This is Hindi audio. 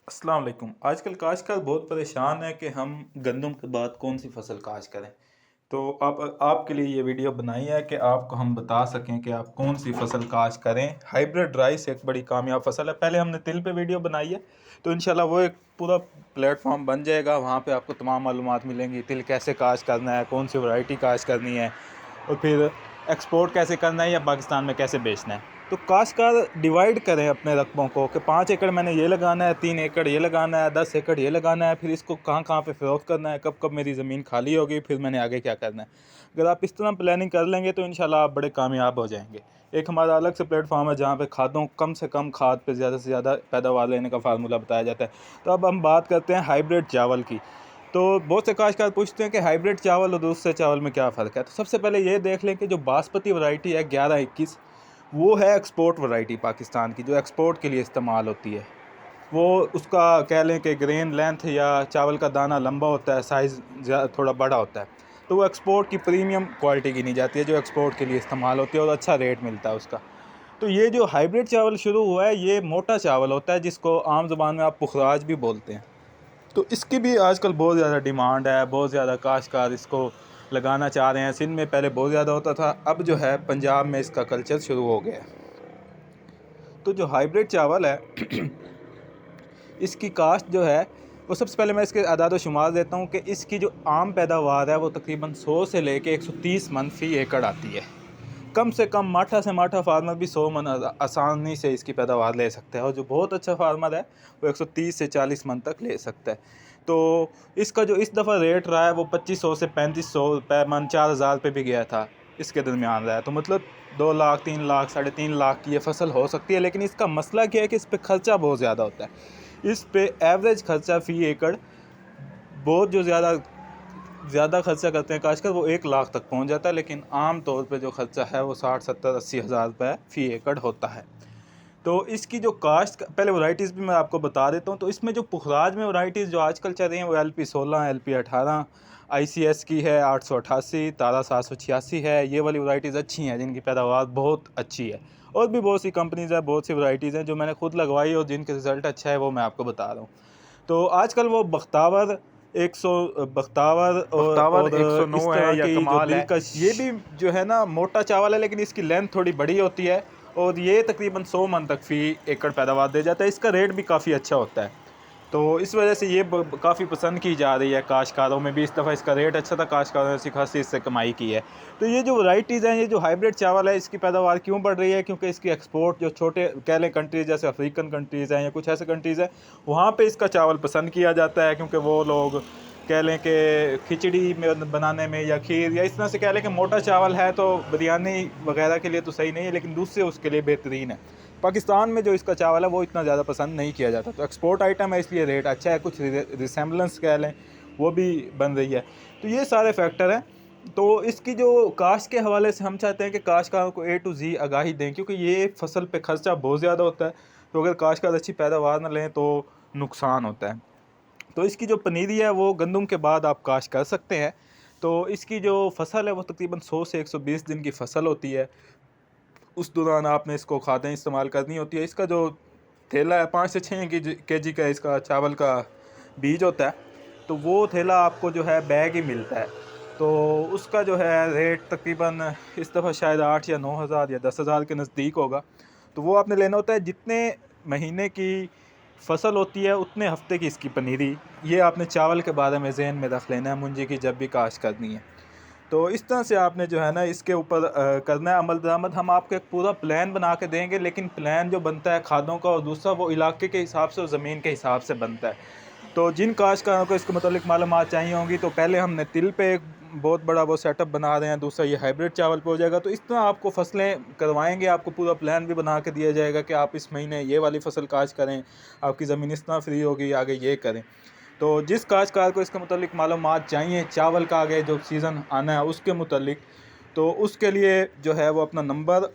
अस्सलाम वालेकुम। आजकल काश्तकार बहुत परेशान है कि हम गंदम के बाद कौन सी फसल काश्त करें। तो आपके लिए ये वीडियो बनाई है कि आपको हम बता सकें कि आप कौन सी फसल काश्त करें। हाइब्रिड राइस एक बड़ी कामयाब फसल है। पहले हमने तिल पे वीडियो बनाई है, तो इंशाल्लाह वो एक पूरा प्लेटफॉर्म बन जाएगा। वहाँ पे आपको तमाम मालूमात मिलेंगी, तिल कैसे काश्त करना है, कौन सी वैरायटी काश्त करनी है, और फिर एक्सपोर्ट कैसे करना है या पाकिस्तान में कैसे बेचना है। तो काश्तकार डिवाइड करें अपने रकबों को कि 5 एकड़ मैंने ये लगाना है, 3 एकड़ ये लगाना है, 10 एकड़ ये लगाना है, फिर इसको कहाँ कहाँ पे फ़रोख्त करना है, कब कब मेरी ज़मीन खाली होगी, फिर मैंने आगे क्या करना है। अगर आप इस तरह प्लानिंग कर लेंगे तो इंशाल्लाह आप बड़े कामयाब हो जाएंगे। एक हमारा अलग से प्लेटफॉर्म है जहाँ पे खादों कम से कम खाद पे ज़्यादा से ज़्यादा पैदावार लेने का फार्मूला बताया जाता है। तो अब हम बात करते हैं हाइब्रिड चावल की। तो बहुत से काश्तकार पूछते हैं कि हाइब्रिड चावल और दूसरे चावल में क्या फ़र्क है। तो सबसे पहले ये देख लें कि जो बासमती वैरायटी है 1121, वो है एक्सपोर्ट वैरायटी पाकिस्तान की, जो एक्सपोर्ट के लिए इस्तेमाल होती है। वो उसका कह लें कि ग्रेन लेंथ या चावल का दाना लंबा होता है, साइज़ थोड़ा बड़ा होता है। तो वो एक्सपोर्ट की प्रीमियम क्वालिटी गिनी जाती है, जो एक्सपोर्ट के लिए इस्तेमाल होती है और अच्छा रेट मिलता है उसका। तो ये जो हाइब्रिड चावल शुरू हुआ है, ये मोटा चावल होता है जिसको आम ज़ुबान में आप पुखराज भी बोलते हैं। तो इसकी भी आजकल बहुत ज़्यादा डिमांड है, बहुत ज़्यादा काश्तकार इसको लगाना चाह रहे हैं। सिंध में पहले बहुत ज़्यादा होता था, अब जो है पंजाब में इसका कल्चर शुरू हो गया है। तो जो हाइब्रिड चावल है इसकी काश्त जो है वो सबसे पहले मैं इसके आदाद व शुमार देता हूँ कि इसकी जो आम पैदावार है वो तकरीबन 100 से लेके 130 मन फ़ी एकड़ आती है। कम से कम माठा से माठा फार्मर भी 100 मन आसानी से इसकी पैदावार ले सकता है, और जो बहुत अच्छा फार्मर है वो 130 से 40 मन तक ले सकता है। तो इसका जो इस दफ़ा रेट रहा है वो 2500 से 3500 रुपये मन, 4000 रुपये भी गया था, इसके दरमियान रहा है। तो मतलब 2 लाख, 3 लाख, 3.5 लाख की ये फसल हो सकती है। लेकिन इसका मसला क्या है कि इस पर ख़र्चा बहुत ज़्यादा होता है। इस पे एवरेज खर्चा फ़ी एकड़ बहुत जो ज़्यादा खर्चा करते हैं काश्तकार, वो 1 लाख तक पहुंच जाता है। लेकिन आम तौर पे जो खर्चा है वो 60, 70, 80 हज़ार रुपये फ़ी एकड़ होता है। तो इसकी जो काश्त पहले वैरायटीज़ भी मैं आपको बता देता हूँ। तो इसमें जो पुखराज में वैरायटीज़ जो आजकल चल रही हैं वो LP16, LP18, ICS की है 888, तारा 786 है। ये वाली वैरायटीज़ अच्छी हैं, जिनकी पैदावार बहुत अच्छी है। और भी बहुत सी कंपनीज़ हैं, बहुत सी वैरायटीज़ हैं जो मैंने खुद लगवाई और जिनके रिज़ल्ट अच्छा है, वो मैं आपको बता रहा हूँ। तो आजकल वो बख्तावर 100, बख्तावर बख्तावर और इस 109 तरह है या की जो कमाल है। दिलकश, ये भी जो है ना मोटा चावल है, लेकिन इसकी लेंथ थोड़ी बड़ी होती है और ये तकरीबन 100 मन तक फ़ी एकड़ पैदावार दे जाता है। इसका रेट भी काफ़ी अच्छा होता है। तो इस वजह से ये काफ़ी पसंद की जा रही है काश्तकारों में भी। इस दफ़ा इसका रेट अच्छा था, काश्तकारों ने अच्छी खासी इससे कमाई की है। तो ये जो वैरायटीज़ हैं, ये जो हाइब्रिड चावल है, इसकी पैदावार क्यों बढ़ रही है? क्योंकि इसकी एक्सपोर्ट जो छोटे कह लें कंट्रीज़ जैसे अफ्रीकन कंट्रीज़ हैं या कुछ ऐसे कंट्रीज़ हैं, वहाँ पे इसका चावल पसंद किया जाता है। क्योंकि वो लोग कह लें कि खिचड़ी में बनाने में या खीर या इस तरह से कह लें कि मोटा चावल है तो बिरयानी वगैरह के लिए तो सही नहीं है, लेकिन दूसरे उसके लिए बेहतरीन है। पाकिस्तान में जो इसका चावल है वो इतना ज़्यादा पसंद नहीं किया जाता। तो एक्सपोर्ट आइटम है, इसलिए रेट अच्छा है। कुछ रिसेम्बलेंस कह लें वो भी बन रही है। तो ये सारे फैक्टर हैं। तो इसकी जो काश्त के हवाले से हम चाहते हैं कि काश्तकारों को A to Z आगाही दें, क्योंकि ये फसल पे खर्चा बहुत ज़्यादा होता है। तो अगर काश्तकार अच्छी पैदावार ना लें तो नुकसान होता है। तो इसकी जो पनीरी है वो गंदम के बाद आप काश्त कर सकते हैं। तो इसकी जो फसल है वो तकरीबन 100 से 120 दिन की फसल होती है। उस दौरान आपने इसको खादें इस्तेमाल करनी होती है। इसका जो थैला है 5 से 6 केजी का इसका चावल का बीज होता है। तो वो थैला आपको जो है बैग ही मिलता है। तो उसका जो है रेट तकरीबन इस दफ़ा शायद 8 या 9 हज़ार या 10 हज़ार के नज़दीक होगा। तो वो आपने लेना होता है। जितने महीने की फसल होती है उतने हफ्ते की इसकी पनीरी। ये आपने चावल के बारे में ज़हन में रख लेना है मुंजी की जब भी काश्त करनी है। तो इस तरह से आपने जो है ना इसके ऊपर करना है अमल दरामद। हम आपको एक पूरा प्लान बना के देंगे, लेकिन प्लान जो बनता है खादों का और दूसरा वो इलाके के हिसाब से और ज़मीन के हिसाब से बनता है। तो जिन काश्तकारों को इसके मतलब मालूमात चाहिए होंगी, तो पहले हमने तिल पे एक बहुत बड़ा वो सेटअप बना रहे हैं, दूसरा ये हाइब्रिड चावल पे हो जाएगा। तो इस तरह आपको फसलें करवाएंगे, आपको पूरा प्लान भी बना के दिया जाएगा कि आप इस महीने ये वाली फसल काश्त करें, आपकी ज़मीन इस तरह फ्री होगी, आगे ये करें। तो जिस काश्तकार को इसके मतलब मालूमात चाहिए चावल का आगे जो सीज़न आना है उसके मतलब, तो उसके लिए जो है वो अपना नंबर